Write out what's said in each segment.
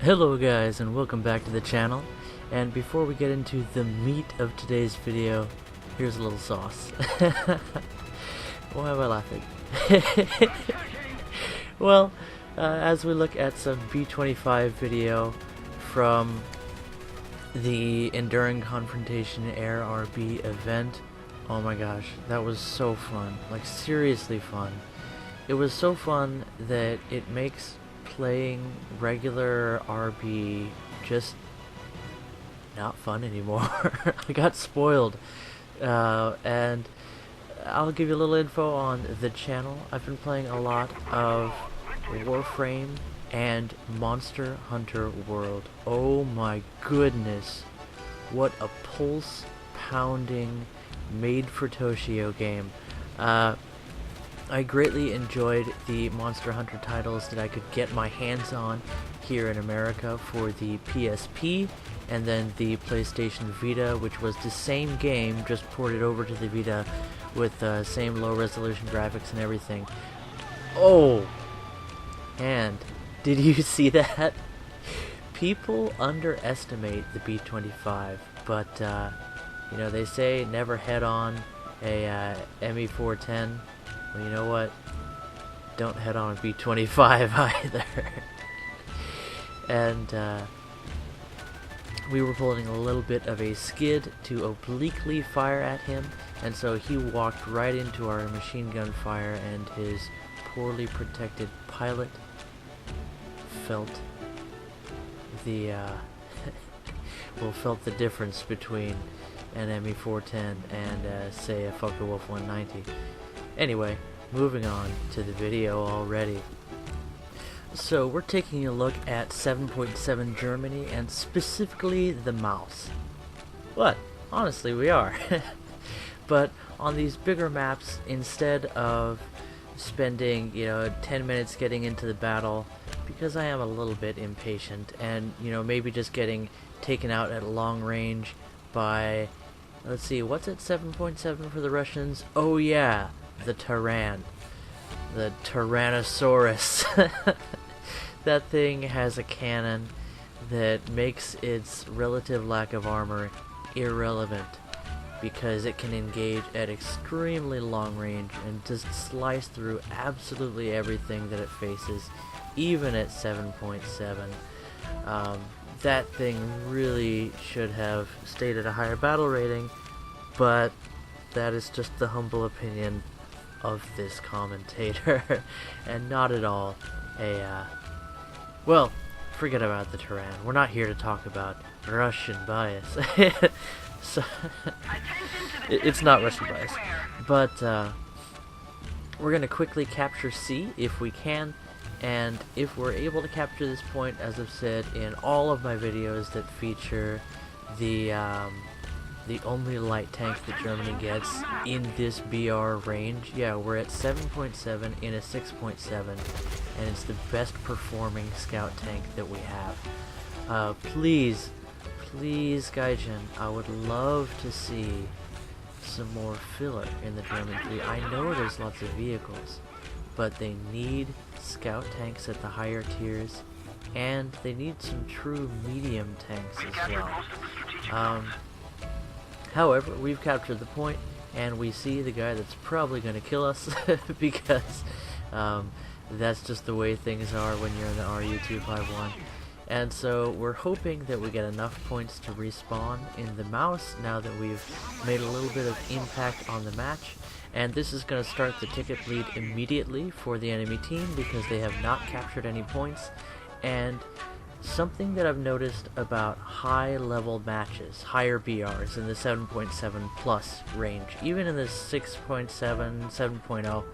Hello guys and welcome back to the channel, and before we get into the meat of today's video, here's a little sauce. Why am I laughing? Well, as we look at some B25 video from the Enduring Confrontation Air RB event, oh my gosh, that was so fun, like seriously fun. It was so fun that it makes playing regular RB just not fun anymore. I got spoiled. And I'll give you a little info on the channel. I've been playing a lot of Warframe and Monster Hunter World. Oh my goodness. What a pulse pounding made for Toshio game. I greatly enjoyed the Monster Hunter titles that I could get my hands on here in America for the PSP and then the PlayStation Vita, which was the same game, just ported over to the Vita with same low resolution graphics and everything. Oh! And did you see that? People underestimate the B25, but you know, they say never head on a ME410. Well, you know what? Don't head on a B25 either. And we were pulling a little bit of a skid to obliquely fire at him, and so he walked right into our machine gun fire, and his poorly protected pilot felt the felt the difference between an ME410 and say a Focke-Wulf 190. Anyway, moving on to the video already. So we're taking a look at 7.7 Germany, and specifically the mouse. What? Honestly, we are. But on these bigger maps, instead of spending, 10 minutes getting into the battle, because I am a little bit impatient, and, maybe just getting taken out at long range by, let's see, what's at 7.7 for the Russians? Oh yeah! The Tyrann. The Tyrannosaurus. That thing has a cannon that makes its relative lack of armor irrelevant, because it can engage at extremely long range and just slice through absolutely everything that it faces, even at 7.7. That thing really should have stayed at a higher battle rating, but that is just the humble opinion of this commentator, and not at all well, forget about the Tyrann. We're not here to talk about Russian bias. So it's not Russian bias, but we're gonna quickly capture C if we can, and if we're able to capture this point, as I've said in all of my videos that feature the only light tank that Germany gets in this BR range. Yeah, we're at 7.7 in a 6.7, and it's the best performing scout tank that we have. Please, Gaijin, I would love to see some more filler in the German fleet. I know there's lots of vehicles, but they need scout tanks at the higher tiers, and they need some true medium tanks as well. However, we've captured the point, and we see the guy that's probably going to kill us because that's just the way things are when you're in the RU-251. And so we're hoping that we get enough points to respawn in the mouse now that we've made a little bit of impact on the match. And this is going to start the ticket bleed immediately for the enemy team because they have not captured any points. And something that I've noticed about high-level matches, higher BRs in the 7.7 plus range, even in the 6.7, 7.0,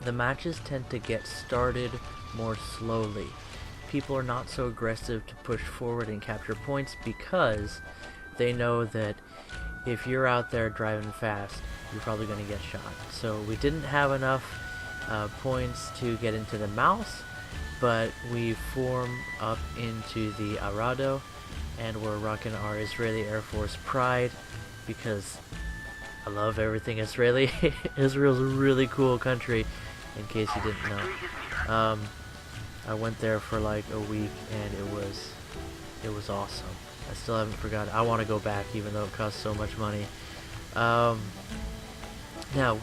the matches tend to get started more slowly. People are not so aggressive to push forward and capture points because they know that if you're out there driving fast, you're probably going to get shot. So we didn't have enough points to get into the mouse, but we form up into the Arado, and we're rocking our Israeli Air Force Pride because I love everything Israeli. Israel's a really cool country, in case you didn't know. I went there for like a week, and it was awesome. I still haven't forgotten. I want to go back, even though it costs so much money. Now,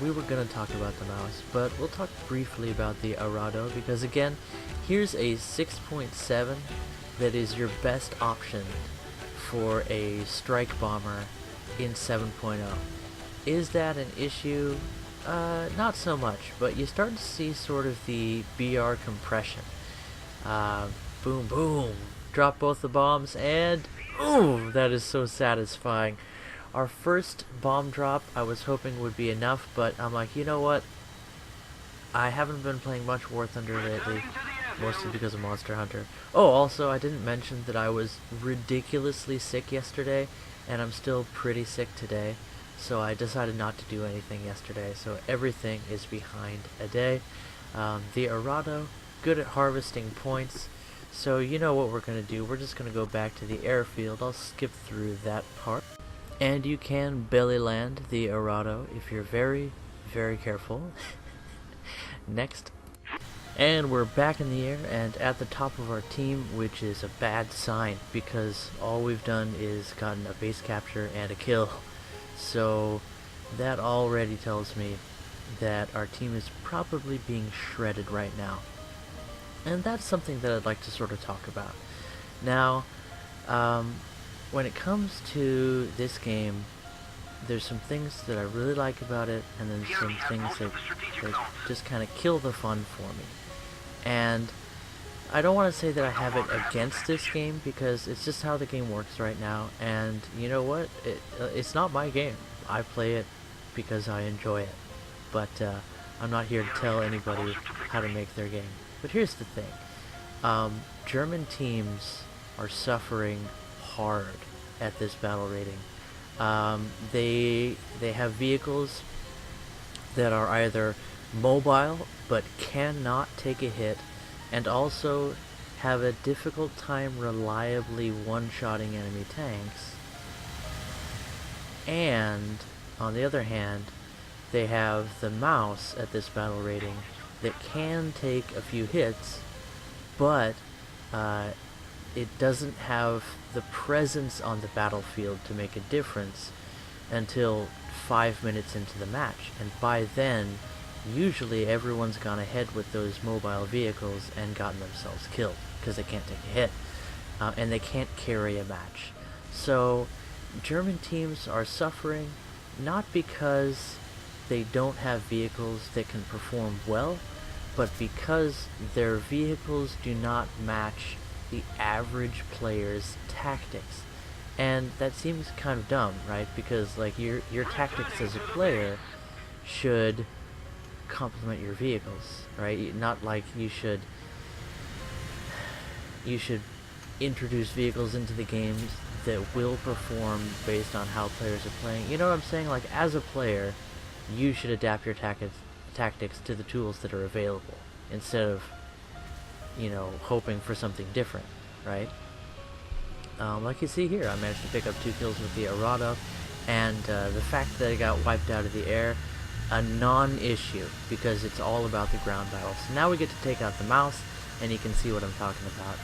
we were going to talk about the mouse, but we'll talk briefly about the Arado, because again, here's a 6.7 that is your best option for a strike bomber in 7.0. Is that an issue? Not so much, but you start to see sort of the BR compression. Boom, boom, drop both the bombs, and ooh, that is so satisfying. Our first bomb drop I was hoping would be enough, but I'm like, you know what? I haven't been playing much War Thunder lately, mostly because of Monster Hunter. Oh, also, I didn't mention that I was ridiculously sick yesterday, and I'm still pretty sick today, so I decided not to do anything yesterday, so everything is behind a day. The Arado, good at harvesting points, so you know what we're going to do. We're just going to go back to the airfield. I'll skip through that part. And you can belly land the Arado if you're very, very careful. Next. And we're back in the air and at the top of our team, which is a bad sign because all we've done is gotten a base capture and a kill. So that already tells me that our team is probably being shredded right now. And that's something that I'd like to sort of talk about. Now, when it comes to this game, there's some things that I really like about it, and then some things that just kind of kill the fun for me. And I don't want to say that I have it against this game, because it's just how the game works right now, and you know what? It's not my game. I play it because I enjoy it. But I'm not here to tell anybody how to make their game. But here's the thing. German teams are suffering hard at this battle rating. They have vehicles that are either mobile but cannot take a hit, and also have a difficult time reliably one-shotting enemy tanks. And on the other hand, they have the mouse at this battle rating that can take a few hits, but it doesn't have the presence on the battlefield to make a difference until 5 minutes into the match, and by then usually everyone's gone ahead with those mobile vehicles and gotten themselves killed because they can't take a hit, and they can't carry a match. So German teams are suffering not because they don't have vehicles that can perform well, but because their vehicles do not match the average player's tactics. And that seems kind of dumb, right? Because like your tactics as a player should complement your vehicles, right? Not like you should introduce vehicles into the games that will perform based on how players are playing. You know what I'm saying? Like, as a player, you should adapt your tactics to the tools that are available, instead of, you know, hoping for something different, right? Like you see here, I managed to pick up 2 kills with the Arado, and the fact that it got wiped out of the air, a non-issue, because it's all about the ground battle. So now we get to take out the mouse, and you can see what I'm talking about.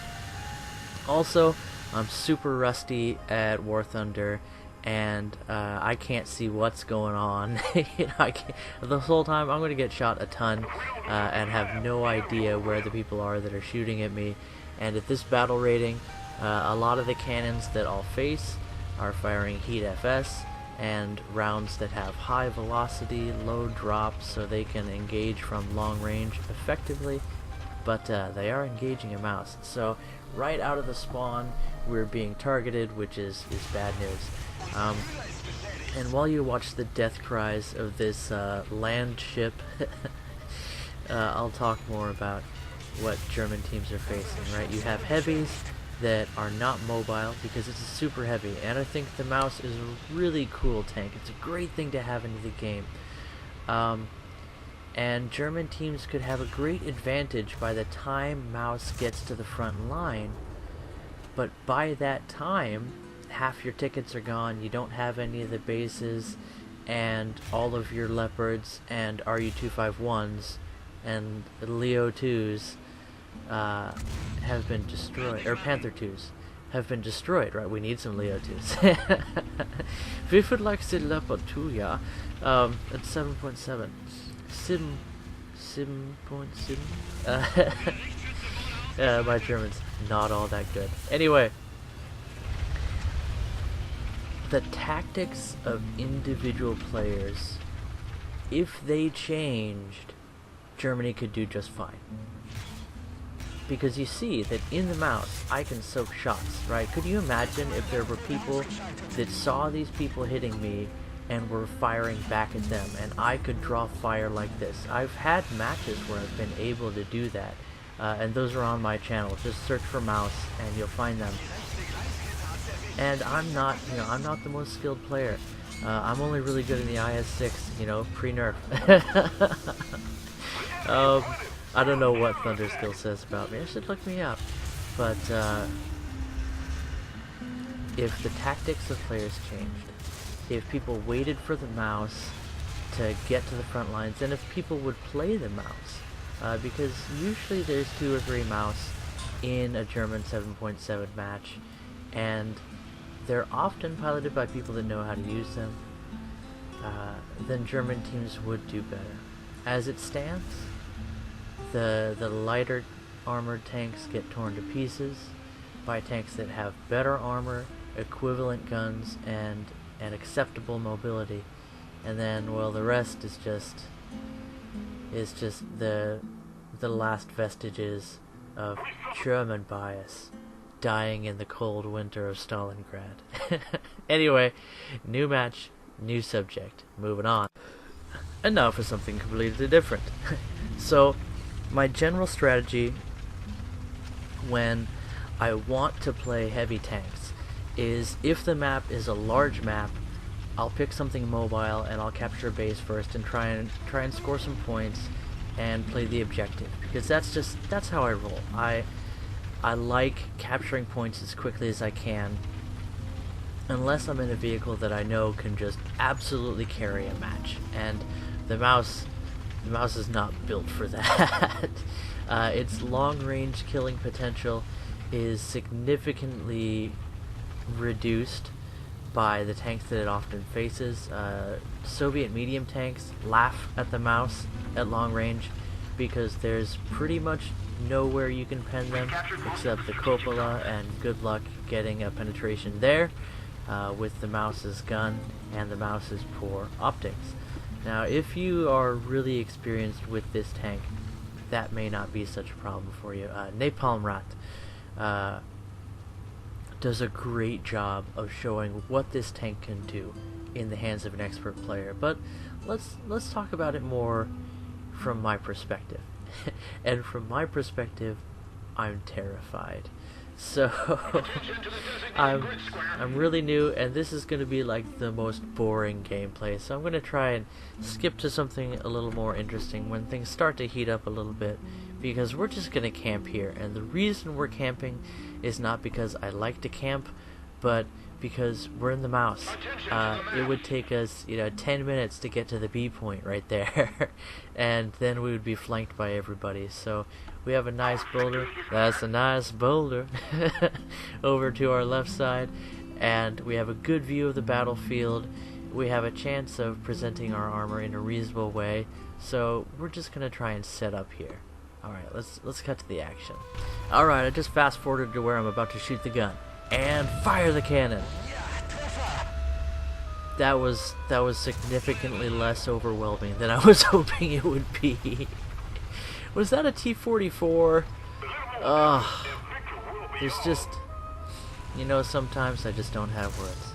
Also, I'm super rusty at War Thunder, and I can't see what's going on. You know, the whole time I'm going to get shot a ton and have no idea where the people are that are shooting at me. And at this battle rating, a lot of the cannons that I'll face are firing Heat FS and rounds that have high velocity, low drop, so they can engage from long range effectively, but they are engaging a mouse. So right out of the spawn, we're being targeted, which is bad news. And while you watch the death cries of this land ship, I'll talk more about what German teams are facing, right? You have heavies that are not mobile because it's a super heavy, and I think the mouse is a really cool tank. It's a great thing to have into the game. And German teams could have a great advantage by the time mouse gets to the front line, but by that time, half your tickets are gone, you don't have any of the bases, and all of your Leopards and RU-251s and Leo 2s have been destroyed, or Panther 2s have been destroyed, right? We need some Leo 2s. Vi would like to level 2, yeah. At 7.7. My German's not all that good. Anyway, the tactics of individual players, if they changed, Germany could do just fine. Because you see that in the mouse, I can soak shots, right? Could you imagine if there were people that saw these people hitting me and were firing back at them, and I could draw fire like this? I've had matches where I've been able to do that, and those are on my channel. Just search for mouse and you'll find them. And I'm not, I'm not the most skilled player. I'm only really good in the IS-6, pre-nerf. I don't know what Thunderskill says about me. I should look me up. But if the tactics of players changed, if people waited for the mouse to get to the front lines, and if people would play the mouse, because usually there's 2 or 3 mouse in a German 7.7 match, and they're often piloted by people that know how to use them, then German teams would do better. As it stands, the lighter armored tanks get torn to pieces by tanks that have better armor, equivalent guns, and acceptable mobility, and then, well, the rest is just the last vestiges of German bias dying in the cold winter of Stalingrad. Anyway, new match, new subject. Moving on. And now for something completely different. So, my general strategy when I want to play heavy tanks is, if the map is a large map, I'll pick something mobile and I'll capture a base first and try and score some points and play the objective, because that's how I roll. I like capturing points as quickly as I can, unless I'm in a vehicle that I know can just absolutely carry a match, and the mouse is not built for that. Its long-range killing potential is significantly reduced by the tanks that it often faces. Soviet medium tanks laugh at the mouse at long range because there's pretty much nowhere you can pen them except the cupola, and good luck getting a penetration there with the mouse's gun and the mouse's poor optics. Now, if you are really experienced with this tank, that may not be such a problem for you. Napalm Rat does a great job of showing what this tank can do in the hands of an expert player. But let's talk about it more from my perspective. And from my perspective, I'm terrified. So I'm really new, and this is going to be like the most boring gameplay, so I'm going to try and skip to something a little more interesting when things start to heat up a little bit, because we're just going to camp here. And the reason we're camping is not because I like to camp, but because we're in the mouse. It would take us 10 minutes to get to the B point right there, and then we would be flanked by everybody. So we have a nice boulder, that's a nice boulder, over to our left side, and we have a good view of the battlefield. We have a chance of presenting our armor in a reasonable way, so we're just gonna try and set up here. Alright, let's cut to the action. Alright, I just fast forwarded to where I'm about to shoot the gun. And fire the cannon! That was significantly less overwhelming than I was hoping it would be. Was that a T-44? Ugh. There's just, sometimes I just don't have words.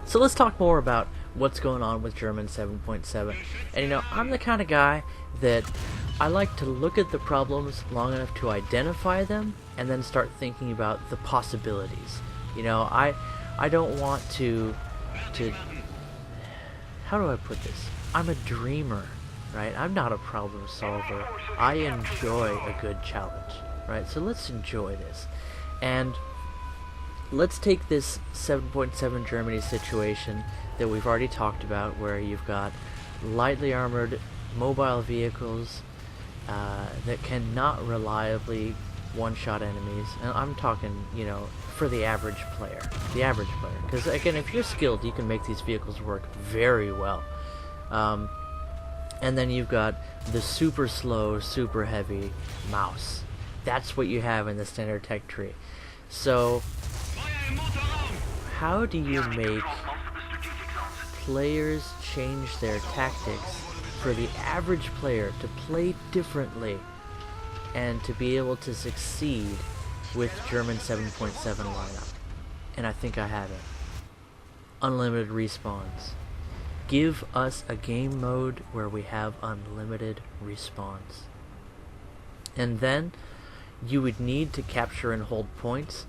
So let's talk more about what's going on with German 7.7. And I'm the kind of guy that I like to look at the problems long enough to identify them and then start thinking about the possibilities. I don't want to how do I put this? I'm a dreamer, right? I'm not a problem solver. I enjoy a good challenge, right? So let's enjoy this. And let's take this 7.7 Germany situation that we've already talked about, where you've got lightly armored mobile vehicles that cannot reliably one-shot enemies. And I'm talking, you know, for the average player. The average player. Because, again, if you're skilled, you can make these vehicles work very well. And then you've got the super slow, super heavy mouse. That's what you have in the standard tech tree. So, how do you make players change their tactics for the average player to play differently and to be able to succeed with German 7.7 lineup? And I think I have it. Unlimited respawns. Give us a game mode where we have unlimited respawns. And then you would need to capture and hold points,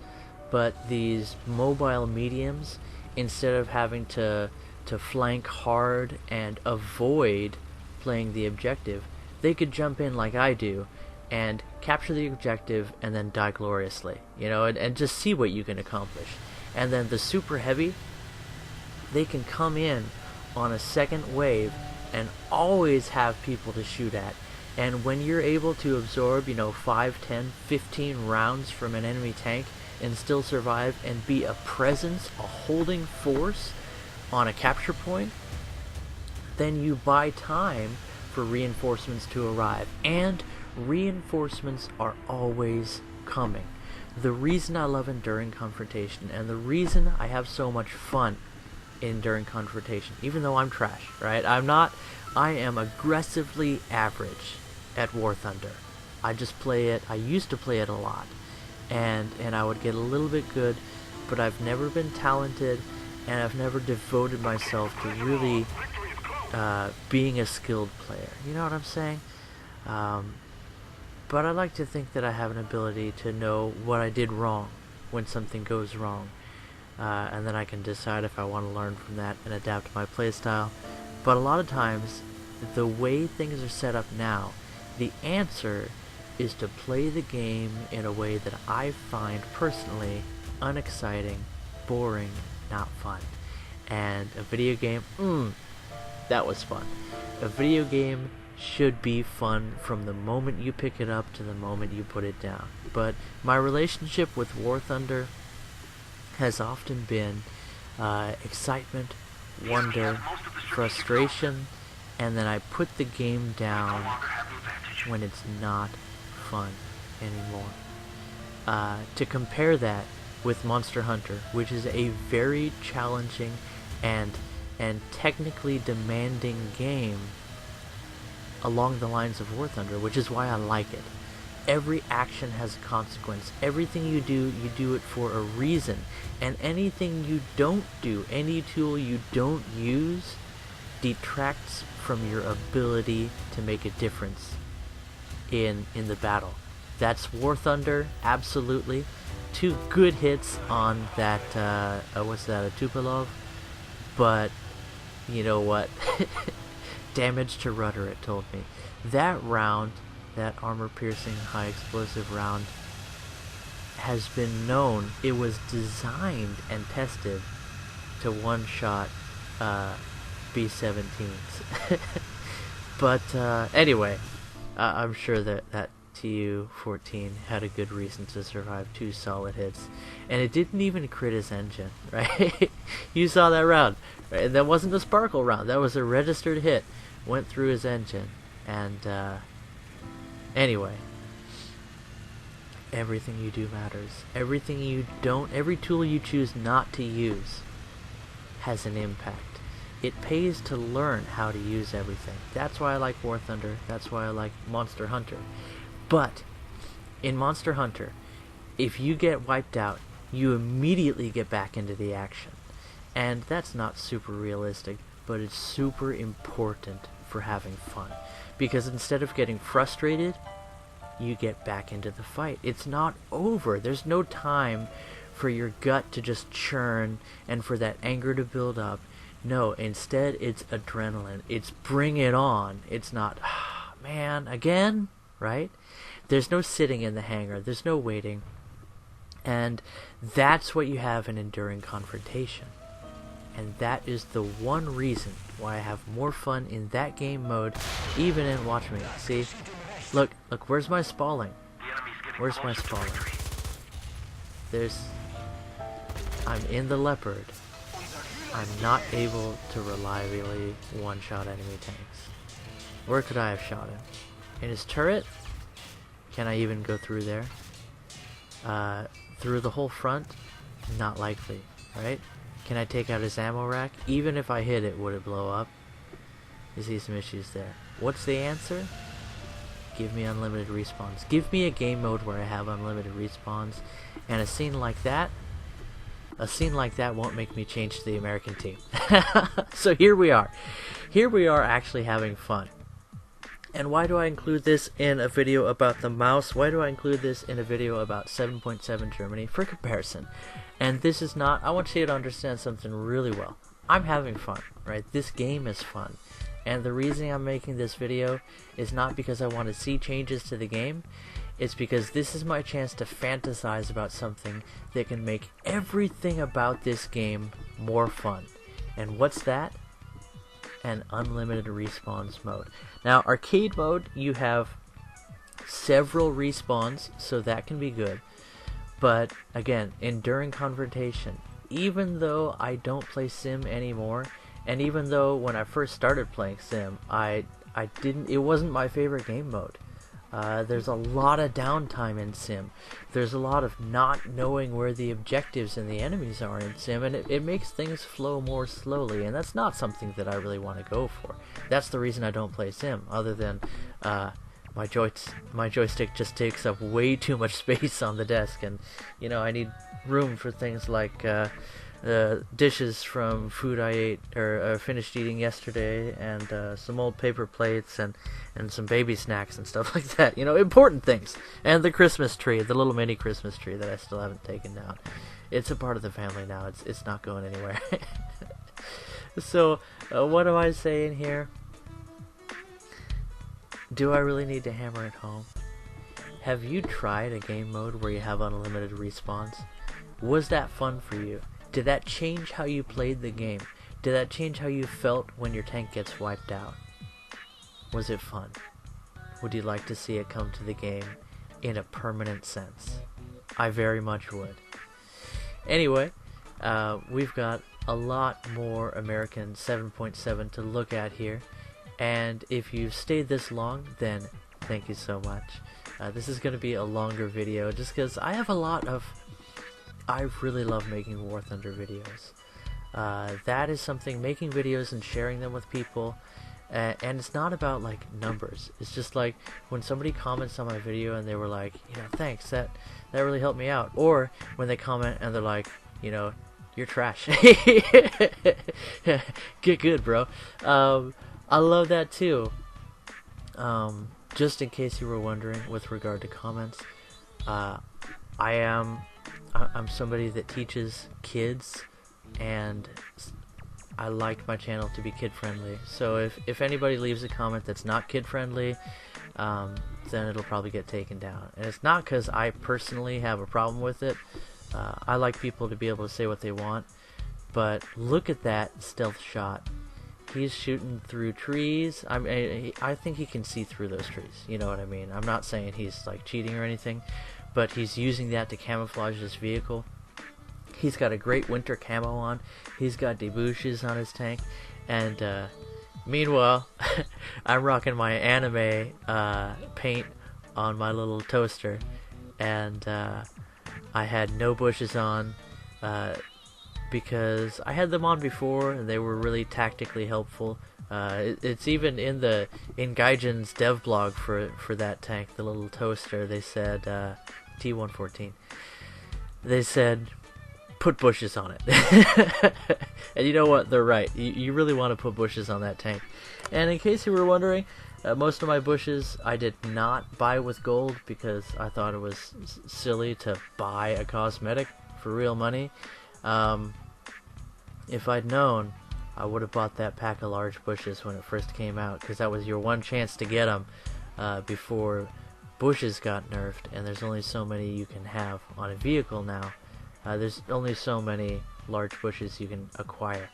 but these mobile mediums, instead of having to flank hard and avoid playing the objective, they could jump in like I do and capture the objective and then die gloriously, you know, and just see what you can accomplish. And then the super heavy, they can come in on a second wave and always have people to shoot at. And when you're able to absorb, you know, 5, 10, 15 rounds from an enemy tank and still survive and be a presence, a holding force on a capture point, then you buy time for reinforcements to arrive. And reinforcements are always coming. The reason I love Enduring Confrontation and the reason I have so much fun in Enduring Confrontation, even though I'm trash, right? I am aggressively average at War Thunder. I just play it, I used to play it a lot, and I would get a little bit good, but I've never been talented, and I've never devoted myself to really being a skilled player. You know what I'm saying? But I like to think that I have an ability to know what I did wrong when something goes wrong. And then I can decide if I want to learn from that and adapt my playstyle. But a lot of times, the way things are set up now, the answer is to play the game in a way that I find personally unexciting, boring, not fun. And a video game, that was fun. A video game should be fun from the moment you pick it up to the moment you put it down. But my relationship with War Thunder has often been excitement, wonder, frustration, and then I put the game down when it's not fun anymore. To compare that with Monster Hunter, which is a very challenging and technically demanding game along the lines of War Thunder, which is why I like it. Every action has a consequence. Everything you do it for a reason. And anything you don't do, any tool you don't use, detracts from your ability to make a difference in the battle. That's War Thunder, absolutely. 2 good hits on that, what's that, a Tupolev? But, you know what? Damage to rudder, it told me. That round, that armor-piercing, high-explosive round, has been known. It was designed and tested to one-shot B-17s. But anyway, I'm sure that Tu-14 had a good reason to survive 2 solid hits. And it didn't even crit his engine, right? You saw that round. Right? That wasn't a sparkle round. That was a registered hit. Went through his engine. And anyway, everything you do matters. Everything you don't, every tool you choose not to use has an impact. It pays to learn how to use everything. That's why I like War Thunder. That's why I like Monster Hunter. But in Monster Hunter, if you get wiped out, you immediately get back into the action. And that's not super realistic, but it's super important for having fun. Because instead of getting frustrated, you get back into the fight. It's not over. There's no time for your gut to just churn and for that anger to build up. No, instead it's adrenaline. It's bring it on. It's not, man, again, right? There's no sitting in the hangar. There's no waiting. And that's what you have in Enduring Confrontation. And that is the one reason why I have more fun in that game mode, even in Watch Me. See, Look, where's my spalling? Where's my spalling? I'm in the Leopard. I'm not able to reliably one-shot enemy tanks. Where could I have shot him? In his turret? Can I even go through there? Through the whole front? Not likely, right? Can I take out his ammo rack? Even if I hit it, would it blow up? You see some issues there. What's the answer? Give me unlimited respawns. Give me a game mode where I have unlimited respawns. And a scene like that won't make me change to the American team. So here we are. Here we are actually having fun. And why do I include this in a video about the mouse? Why do I include this in a video about 7.7 Germany? For comparison. And this is not, I want you to understand something really well. I'm having fun, right? This game is fun. And the reason I'm making this video is not because I want to see changes to the game. It's because this is my chance to fantasize about something that can make everything about this game more fun. And what's that? An unlimited respawns mode. Now, arcade mode, you have several respawns, so that can be good. But again, enduring confrontation. Even though I don't play Sim anymore, and even though when I first started playing Sim, it wasn't my favorite game mode. There's a lot of downtime in Sim. There's a lot of not knowing where the objectives and the enemies are in Sim, and it makes things flow more slowly, and that's not something that I really want to go for. That's the reason I don't play Sim, other than my joystick just takes up way too much space on the desk, and you know, I need room for things like dishes from food I ate or finished eating yesterday, and some old paper plates, and some baby snacks and stuff like that. You know, important things. And the Christmas tree, the little mini Christmas tree that I still haven't taken down. It's a part of the family now. It's not going anywhere. So, what am I saying here? Do I really need to hammer it home? Have you tried a game mode where you have unlimited respawns? Was that fun for you? Did that change how you played the game? Did that change how you felt when your tank gets wiped out? Was it fun? Would you like to see it come to the game in a permanent sense? I very much would. Anyway, we've got a lot more American 7.7 to look at here. And if you've stayed this long, then thank you so much. This is going to be a longer video just because I really love making War Thunder videos. That is something, making videos and sharing them with people, and it's not about like numbers. It's just like when somebody comments on my video and they were like, you know, thanks, that really helped me out. Or when they comment and they're like, you know, you're trash. Get good, bro. I love that too. Just in case you were wondering with regard to comments, I'm somebody that teaches kids, and I like my channel to be kid friendly. So if anybody leaves a comment that's not kid friendly, then it'll probably get taken down. And it's not because I personally have a problem with it. I like people to be able to say what they want. But look at that stealth shot. He's shooting through trees. I think he can see through those trees. You know what I mean? I'm not saying he's like cheating or anything, but he's using that to camouflage his vehicle. He's got a great winter camo on. He's got debouches on his tank. And meanwhile, I'm rocking my anime paint on my little toaster. And I had no bushes on because I had them on before and they were really tactically helpful. It's even in Gaijin's dev blog for that tank, the little toaster. They said T114. They said put bushes on it. And you know what? They're right. You really want to put bushes on that tank. And in case you were wondering, most of my bushes I did not buy with gold because I thought it was silly to buy a cosmetic for real money. If I'd known, I would have bought that pack of large bushes when it first came out, because that was your one chance to get them before bushes got nerfed, and there's only so many you can have on a vehicle now. There's only so many large bushes you can acquire.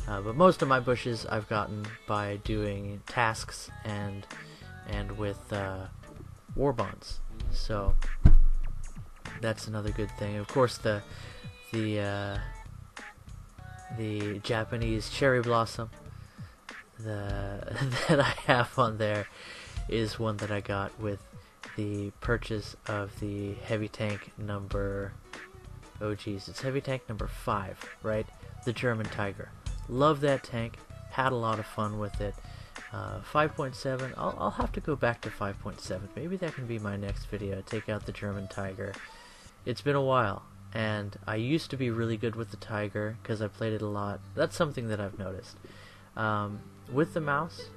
But most of my bushes I've gotten by doing tasks and with war bonds. So that's another good thing. Of course, the Japanese cherry blossom that I have on there is one that I got with the purchase of the heavy tank number, oh geez, it's heavy tank number 5, right? The German Tiger. Love that tank, had a lot of fun with it. 5.7, I'll have to go back to 5.7. Maybe that can be my next video, take out the German Tiger. It's been a while, and I used to be really good with the Tiger because I played it a lot. That's something that I've noticed. With the mouse,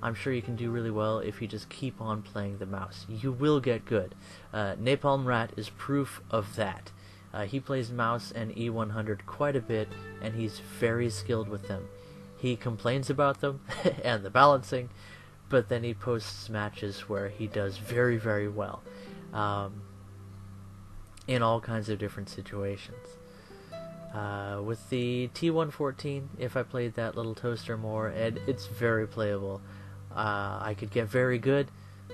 I'm sure you can do really well if you just keep on playing the mouse. You will get good. Napalm Rat is proof of that. He plays mouse and E100 quite a bit, and he's very skilled with them. He complains about them and the balancing, but then he posts matches where he does very, very well in all kinds of different situations. With the T114, if I played that little toaster more, and it's very playable. I could get very good,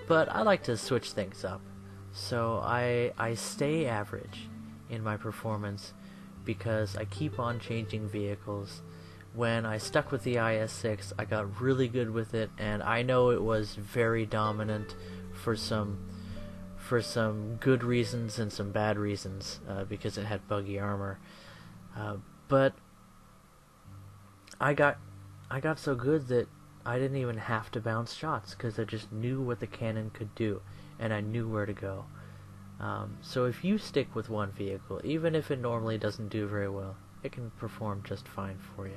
but I like to switch things up. So I stay average in my performance because I keep on changing vehicles. When I stuck with the IS-6, I got really good with it, and I know it was very dominant for some good reasons and some bad reasons, because it had buggy armor. But I got so good that I didn't even have to bounce shots because I just knew what the cannon could do, and I knew where to go. So if you stick with one vehicle, even if it normally doesn't do very well, it can perform just fine for you.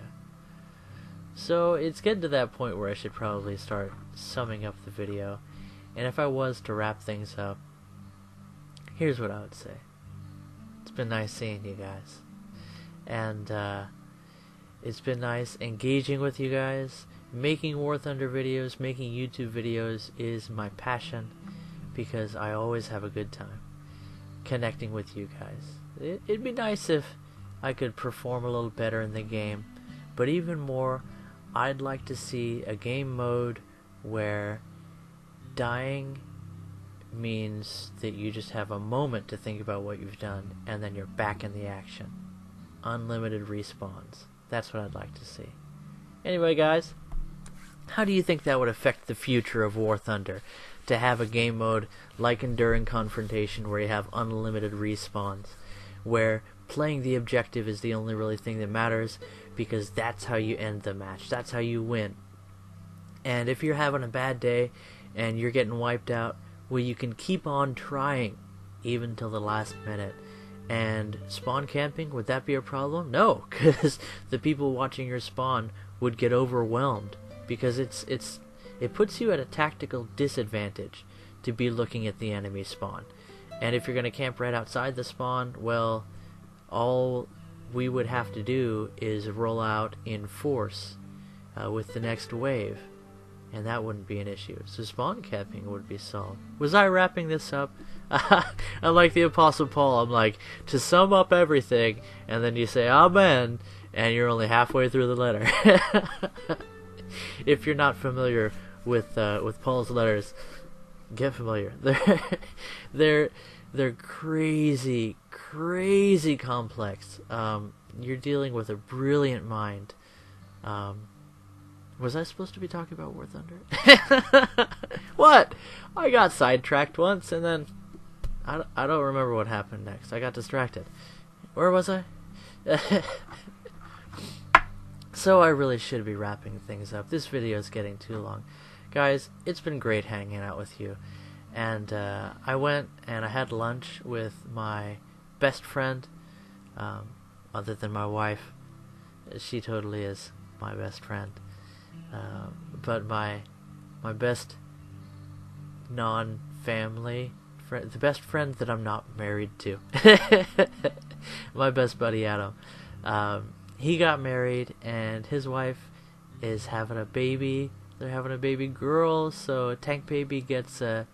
So it's getting to that point where I should probably start summing up the video, and if I was to wrap things up, here's what I would say. It's been nice seeing you guys, and it's been nice engaging with you guys. Making War Thunder videos, making YouTube videos is my passion because I always have a good time connecting with you guys. It'd be nice if I could perform a little better in the game, but even more, I'd like to see a game mode where dying means that you just have a moment to think about what you've done and then you're back in the action. Unlimited respawns. That's what I'd like to see. Anyway, guys, how do you think that would affect the future of War Thunder? To have a game mode like Enduring Confrontation where you have unlimited respawns, where playing the objective is the only really thing that matters because that's how you end the match, that's how you win. And if you're having a bad day and you're getting wiped out, well, you can keep on trying even till the last minute. And spawn camping, would that be a problem? No, because the people watching your spawn would get overwhelmed because it puts you at a tactical disadvantage to be looking at the enemy spawn. And if you're going to camp right outside the spawn, well, all we would have to do is roll out in force with the next wave, and that wouldn't be an issue. So spawn camping would be solved. Was I wrapping this up? I'm like the Apostle Paul. I'm like, to sum up everything, and then you say amen, and you're only halfway through the letter. If you're not familiar with Paul's letters, get familiar. They're crazy complex. You're dealing with a brilliant mind. Was I supposed to be talking about War Thunder? What? I got sidetracked once, and then I don't remember what happened next. I got distracted. Where was I? So I really should be wrapping things up. This video is getting too long. Guys, it's been great hanging out with you. And I went and I had lunch with my best friend, other than my wife. She totally is my best friend. But my best non-family friend, the best friend that I'm not married to. My best buddy Adam. He got married and his wife is having a baby. They're having a baby girl, so Tank Baby gets a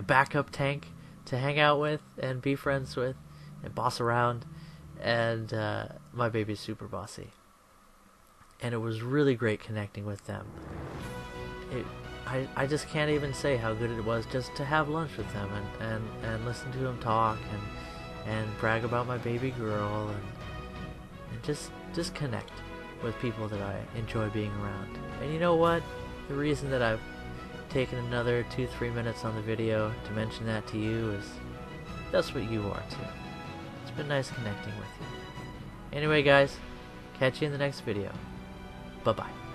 backup tank to hang out with and be friends with and boss around. And my baby's super bossy. And it was really great connecting with them. I just can't even say how good it was just to have lunch with them and listen to them talk and brag about my baby girl and just connect with people that I enjoy being around. And you know what? The reason that I've taken another 2-3 minutes on the video to mention that to you is that's what you are too. It's been nice connecting with you. Anyway guys, catch you in the next video. Bye bye.